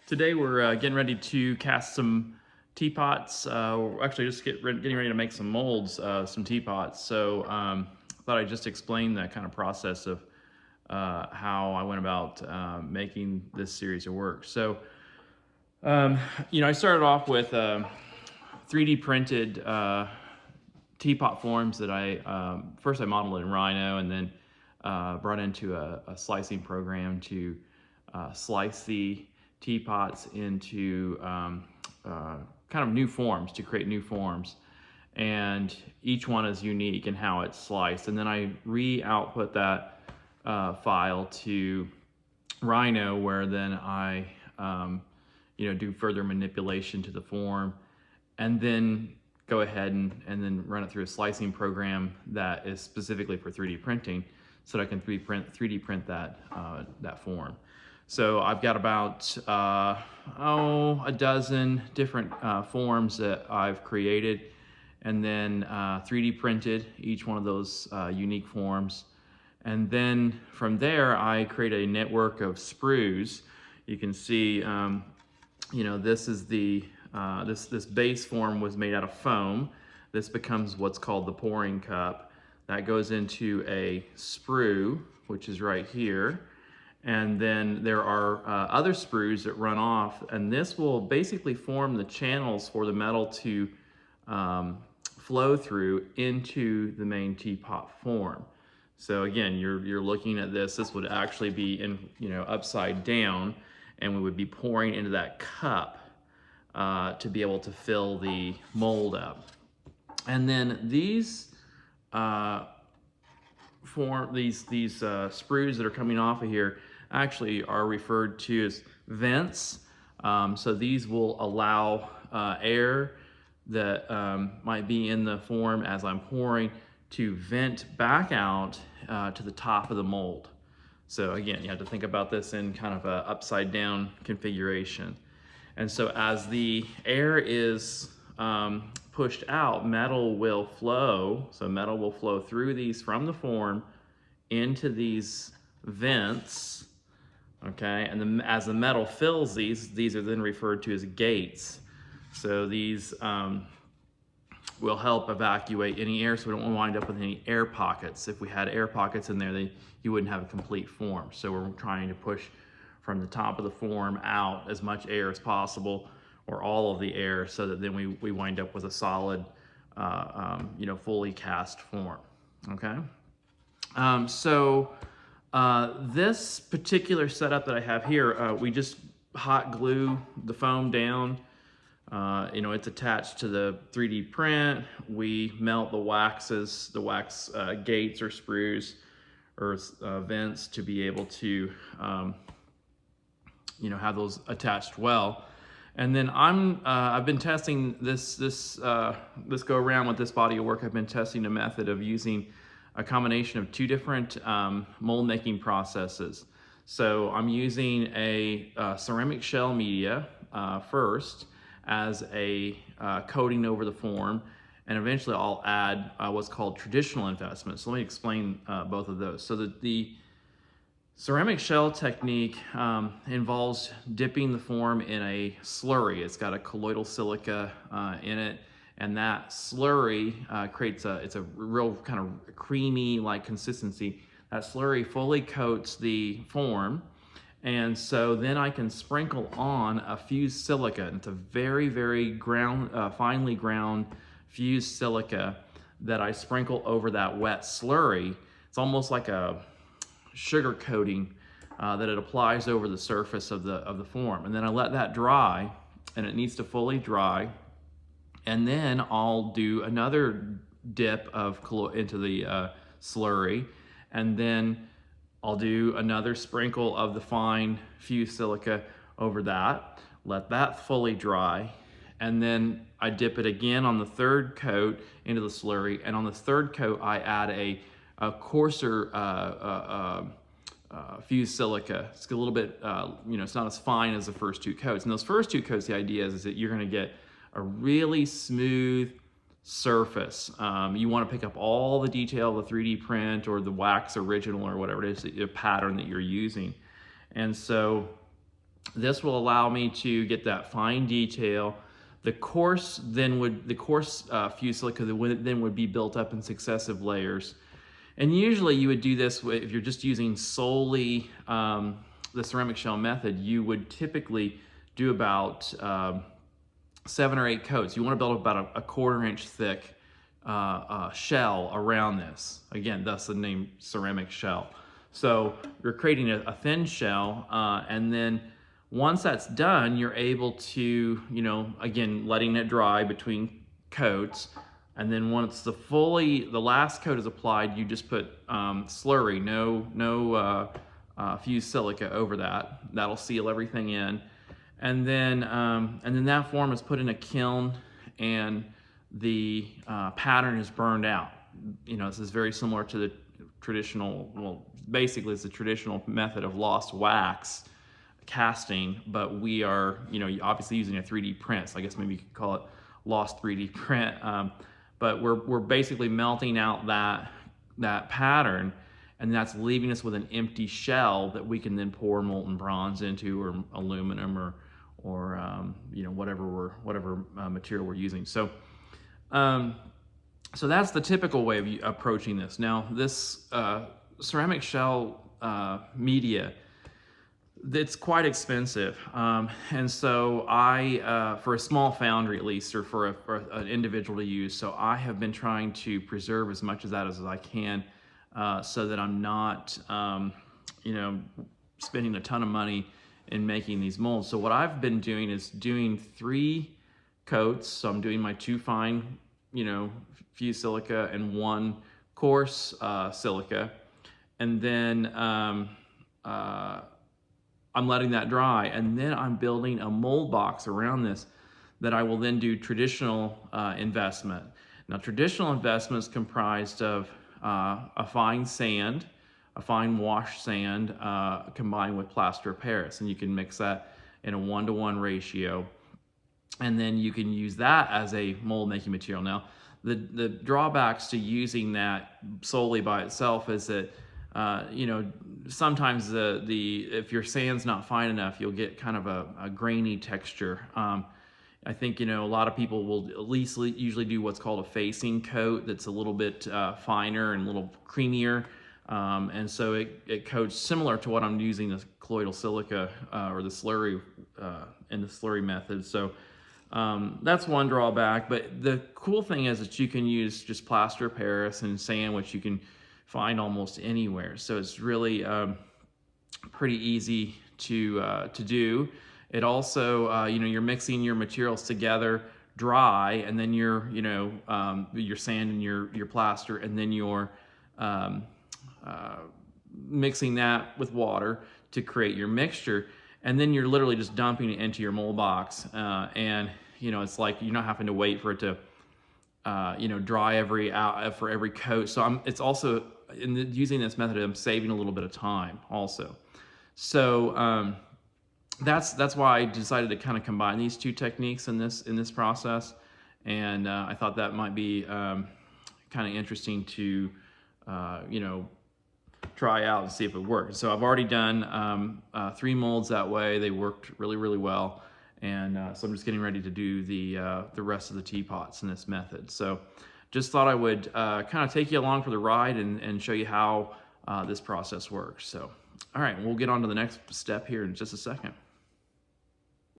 Today we're getting ready to cast some teapots. We're actually just getting ready to make some molds, some teapots. So I thought I'd just explain that kind of process of how I went about making this series of work. So, I started off with 3D printed teapot forms that first I modeled in Rhino and then brought into a slicing program to slice the teapots into kind of new forms, to create new forms. And each one is unique in how it's sliced. And then I re-output that file to Rhino, where then I do further manipulation to the form, and then go ahead and then run it through a slicing program that is specifically for 3D printing, so that I can 3D print that form. So I've got about a dozen different forms that I've created, and then 3D printed each one of those unique forms. And then from there, I create a network of sprues. You can see, this is the this base form was made out of foam. This becomes what's called the pouring cup. That goes into a sprue, which is right here. And then there are other sprues that run off, and this will basically form the channels for the metal to flow through into the main teapot form. So again, you're looking at this. This would actually be upside down, and we would be pouring into that cup to be able to fill the mold up. And then these sprues that are coming off of here actually are referred to as vents. So these will allow air that might be in the form as I'm pouring to vent back out to the top of the mold. So again, you have to think about this in kind of a upside down configuration. And so as the air is pushed out, metal will flow. So metal will flow through these from the form into these vents, okay? And then as the metal fills these are then referred to as gates. So these will help evacuate any air, so we don't wind up with any air pockets. If we had air pockets in there, you wouldn't have a complete form. So we're trying to push from the top of the form out as much air as possible, or all of the air, so that then we wind up with a solid, fully cast form, okay? This particular setup that I have here, we just hot glue the foam down. It's attached to the 3D print. We melt the wax gates or sprues or vents to be able to, have those attached well. And then I've been testing this go around with this body of work. I've been testing a method of using a combination of two different mold making processes. So I'm using a ceramic shell media first as a coating over the form, and eventually I'll add what's called traditional investment. So let me explain both of those. So the ceramic shell technique involves dipping the form in a slurry. It's got a colloidal silica in it, and that slurry creates it's a real kind of creamy like consistency. That slurry fully coats the form, and so then I can sprinkle on a fused silica. It's a very, very finely ground fused silica that I sprinkle over that wet slurry. It's almost like a sugar coating that it applies over the surface of the form. And then I let that dry, and it needs to fully dry. And then I'll do another dip into the slurry, and then I'll do another sprinkle of the fine fused silica over that, let that fully dry, and then I dip it again on the third coat into the slurry, and on the third coat I add a coarser fused silica. It's a little bit, it's not as fine as the first two coats. And those first two coats, the idea is that you're gonna get a really smooth surface. You want to pick up all the detail of the 3D print or the wax original or whatever it is, the pattern that you're using. And so This will allow me to get that fine detail. The coarse fused silica then would be built up in successive layers. And usually you would do this if you're just using solely the ceramic shell method. You would typically do about 7 or 8 coats. You want to build about a 1/4 inch thick shell around this. Again, thus the name ceramic shell. So you're creating a thin shell, and then once that's done, you're able to, again, letting it dry between coats. And then once the last coat is applied, you just put slurry, no fused silica over that. That'll seal everything in. And then that form is put in a kiln, and the pattern is burned out. This is very similar to the traditional, well, basically it's the traditional method of lost wax casting, but we are, obviously using a 3D print, so I guess maybe you could call it lost 3D print. But we're basically melting out that pattern, and that's leaving us with an empty shell that we can then pour molten bronze into, or aluminum, or whatever material we're using. So that's the typical way of approaching this. Now, this ceramic shell media, it's quite expensive, and so for a small foundry at least, or for an individual to use, so I have been trying to preserve as much of that as I can, so that I'm not, spending a ton of money in making these molds. So what I've been doing is doing 3 coats. So I'm doing my 2 fine, fused silica and 1 coarse silica, and then I'm letting that dry, and then I'm building a mold box around this that I will then do traditional investment. Now, traditional investment is comprised of a fine sand, a fine wash sand, combined with plaster of Paris, and you can mix that in a 1-to-1 ratio, and then you can use that as a mold making material. Now, the drawbacks to using that solely by itself is that sometimes if your sand's not fine enough, you'll get kind of a grainy texture. I think, a lot of people will at least usually do what's called a facing coat that's a little bit finer and a little creamier. And so it coats similar to what I'm using, the colloidal silica or the slurry in the slurry method. So that's one drawback. But the cool thing is that you can use just plaster of Paris and sand, which you can find almost anywhere. So it's really pretty easy to do. It also, you're mixing your materials together dry, and then your sand and your plaster, and then you're mixing that with water to create your mixture, and then you're literally just dumping it into your mold box, and it's like you're not having to wait for it to dry for every coat. So it's also, using this method, I'm saving a little bit of time also. So that's why I decided to kind of combine these 2 techniques in this process, and I thought that might be kind of interesting to try out and see if it works. So I've already done 3 molds that way. They worked really, really well, and so I'm just getting ready to do the rest of the teapots in this method. So just thought I would kind of take you along for the ride and show you how this process works. So all right, we'll get on to the next step here in just a second.